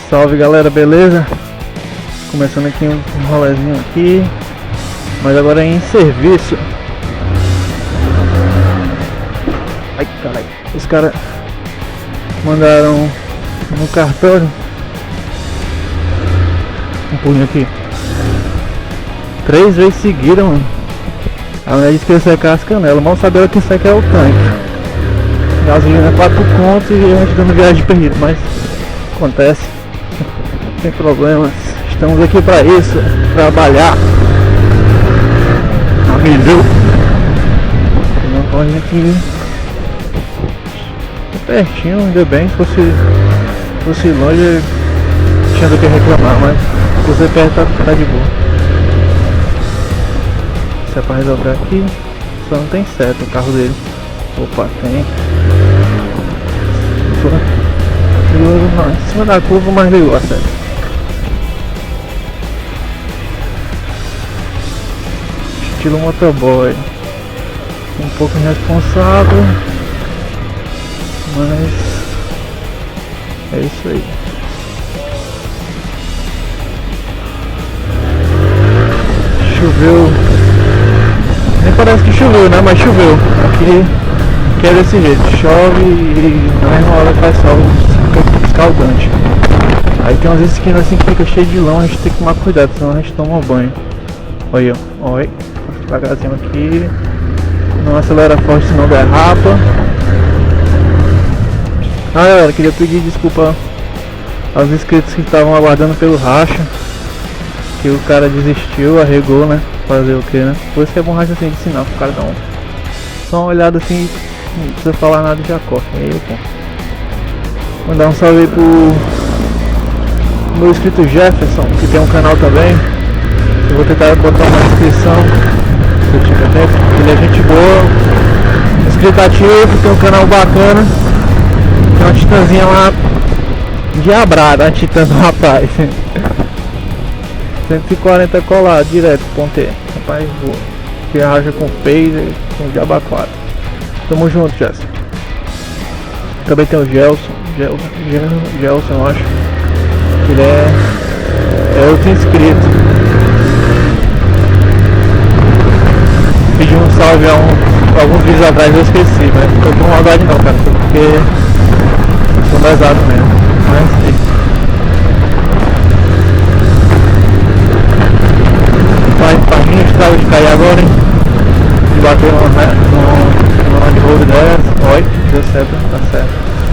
Salve galera, beleza? Começando aqui um rolezinho aqui, mas agora é em serviço. Ai caralho, os caras mandaram no cartório um punho aqui 3 vezes seguidas, mano. A mulher disse que ia secar as canelas, mal sabe ela que seca é o tanque. Gasolina 4 contos e a gente dando viagem perdida, mas acontece, não tem problemas, estamos aqui para isso, trabalhar. Avisou. Não pode aqui pertinho, ainda bem, se fosse longe tinha do que reclamar, mas se você perto tá de boa. Se é para resolver aqui, só não tem seta o carro dele. Opa, tem. Não, em cima da curva, mas ligou a seta. Estilo motoboy. Um pouco irresponsável, mas é isso aí. Choveu. Nem parece que choveu, né? Mas choveu. Aqui que é desse jeito, chove e na mesma hora faz sol, fica escaldante. Aí tem umas esquinas assim que fica cheio de lama, a gente tem que tomar cuidado, senão a gente toma banho. Olha, oi, devagarzinho aqui, não acelera forte senão derrapa. Ah galera, queria pedir desculpa aos inscritos que estavam aguardando pelo racha, que o cara desistiu, arregou, né, fazer o que, né, por isso que é bom racha assim de ensinar, pro cara dar só uma olhada assim. Não precisa falar nada, já corta. Aí, pô. Mandar um salve aí pro meu inscrito Jefferson, que tem um canal também. Eu vou tentar botar uma descrição se eu tiver tempo. Ele é gente boa, inscrito ativo, tem um canal bacana. Tem uma titãzinha lá diabrada, a titã do rapaz. 140 colado direto, ponteiro. Rapaz, boa. Viaja com phaser, com diaba 4. Tamo junto, Jess. Também tem o Gelson, eu acho. Ele é outro inscrito. Pedi um salve há alguns vídeos atrás, eu esqueci, mas não tô com maldade não, cara, porque sou pesado mesmo. Mas pra mim, estrada de cair agora, hein? De bater numa de road dessa. Oi, deu certo, tá certo.